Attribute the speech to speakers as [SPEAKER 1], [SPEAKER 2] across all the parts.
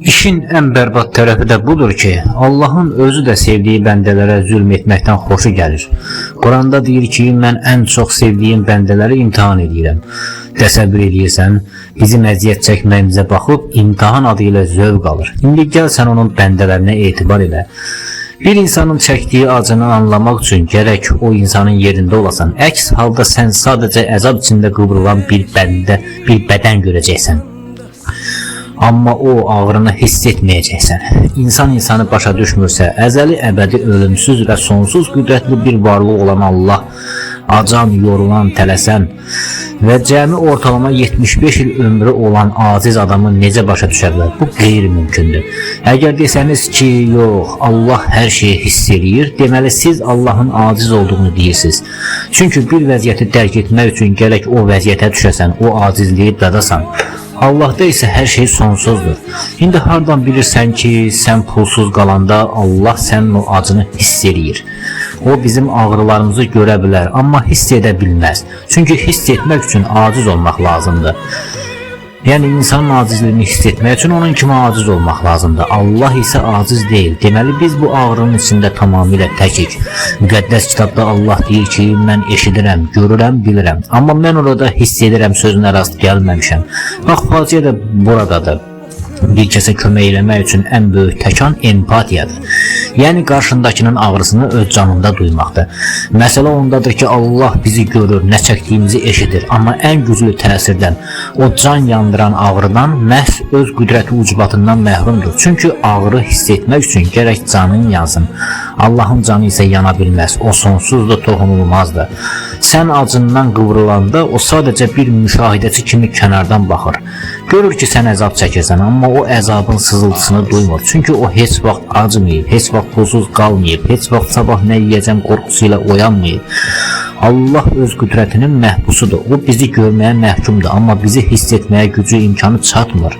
[SPEAKER 1] İşin ən bərbad tərəfi də budur ki, Allahın özü də sevdiyi bəndələrə zülm etməkdən xoşu gəlir. Quranda deyir ki, mən ən çox sevdiyim bəndələri imtihan edirəm. Təsəvvür edirsən, bizim əziyyət çəkməyimizə baxıb imtihan adı ilə zövq alır. İndi gəl sən onun bəndələrinə etibar elə. Bir insanın çəkdiyi acını anlamaq üçün gərək o insanın yerində olasan. Əks halda sən sadəcə əzab içində qıvrılan bir bədən görəcəksən. Amma o ağrını hiss etməyəcəksən. İnsan insanı başa düşmürsə, əzəli, əbədi, ölümsüz və sonsuz qüdrətli bir varlıq olan Allah, acan, yorulan, tələsən və cəmi ortalama 75 il ömrü olan aziz adamı necə başa düşə bilər? Bu qeyri-mümkündür. Əgər desəniz ki, yox, Allah hər şeyi hiss edir, deməli siz Allahın aciz olduğunu deyirsiniz. Çünki bir vəziyyəti dərk etmək üçün gərək o vəziyyətə düşəsən, o acizliyi dadasan. Allah'da ise her şey sonsuzdur. İndi hardan bilirsən ki, sən pulsuz qalanda Allah sənin o acını hiss edir. O bizim ağrılarımızı görə bilər, amma hiss edə bilməz. Çünki hiss etmək üçün aciz olmaq lazımdır. Yəni insanın acizliyini hiss etmək üçün onun kimi aciz olmaq lazımdır. Allah isə aciz deyil. Deməli biz bu ağrının içində tamamilə təkik. Müqəddəs kitabda Allah deyir ki, mən eşidirəm, görürəm, bilirəm. Amma mən orada hiss edirəm sözünə rast gəlməmişəm. Bax, faciə də buradadır. Bir kəsə kömək eləmək üçün ən böyük təkan empatiyadır. Yəni qarşındakının ağrısını öz canında duymaqdır. Məsələ ondadır ki, Allah bizi görür, nə çəkdiyimizi eşidir. Amma ən güclü təsirdən, o can yandıran ağrıdan məhz öz qüdrəti ucbatından məhrumdur. Çünki ağrı hiss etmək üçün gərək canın yansın. Allahın canı isə yana bilməz. O sonsuzdur, toxunulmazdır. Sən acından qıvrılanda o sadəcə bir müşahidəçi kimi kənardan baxır. Görür ki, sən əzab çəkirsən, amma o əzabın sızıltısını duymur. Çünki o heç vaxt acımayıb, heç vaxt pulsuz qalmayıb, heç vaxt sabah nə yiyəcəm qorxusuyla oyanmayıb. Allah öz qüdrətinin məhbusudur. O bizi görməyə məhkumdur, amma bizi hiss etməyə gücü, imkanı çatmır.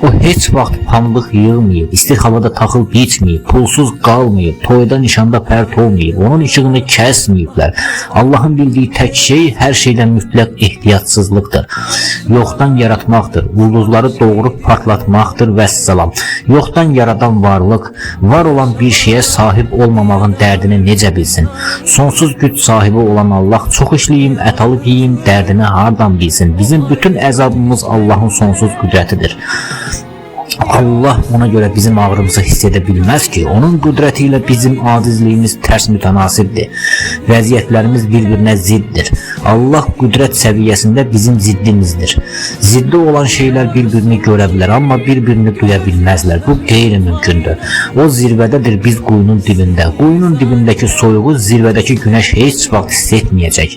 [SPEAKER 1] O heç vaxt pambıq yığmayıb, isti havada taxıl biçməyib, pulsuz qalmayıb, toyda nişanda pərt olmayıb, onun işığını kəsməyiblər. Allahın bildiyi tək şey hər şeydən mütləq ehtiyatsızlıqdır. Yoxdan yaratmaqdır, ulduzları doğurub partlatmaqdır və səlam. Yoxdan yaradan varlıq, var olan bir şeyə sahib olmamağın dərdini necə bilsin? Sonsuz güc sahibi olan Allah çox işləyim, ət alıb yiyim, dərdini hardan bilsin? Bizim bütün əzabımız Allahın sonsuz qüdrətidir. Allah ona görə bizim ağrımızı hiss edə bilməz ki, onun qüdrəti ilə bizim acizliyimiz tərs mütənasibdir. Vəziyyətlərimiz bir-birinə ziddir. Allah qüdrət səviyyəsində bizim ziddimizdir. Ziddi olan şeylər bir-birini görə bilər, amma bir-birini duya bilməzlər. Bu qeyri-mümkündür. O zirvədədir, biz quyunun dibində. Quyunun dibindəki soyuğu zirvədəki günəş heç vaxt hiss etməyəcək.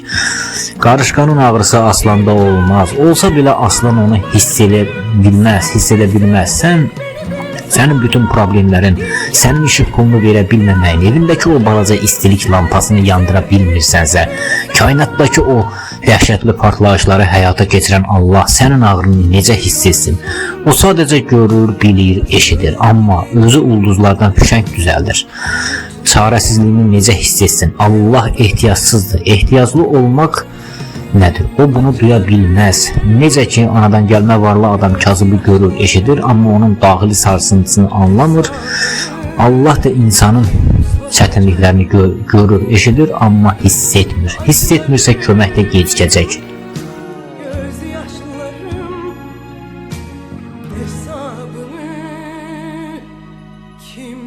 [SPEAKER 1] Qarışqanın ağrısı aslanda olmaz. Olsa belə aslan onu hiss edə bilməz. Sənin bütün problemlərin, sənin işıq pulunu verə bilməməyin, evindəki o balaca istilik lampasını yandıra bilmirsənsə, kainatdakı o dəhşətli partlayışları həyata keçirən Allah sənin ağrını necə hiss etsin? O sadəcə görür, bilir, eşidir, amma özü ulduzlardan fişəng düzəldir. Çarəsizliyini necə hiss etsin? Allah ehtiyatsızdır. Ehtiyaclı olmaq nədir? O bunu duya bilməz. Necə ki, anadan gəlmə varlı adam kasıbı görür, eşidir, amma onun daxili sarsıntısını anlamır. Allah da insanın çətinliklərini görür, eşidir, amma hiss etmir. Hiss etmirsə kömək də gecikəcək.
[SPEAKER 2] Hesabını kim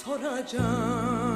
[SPEAKER 2] soracak?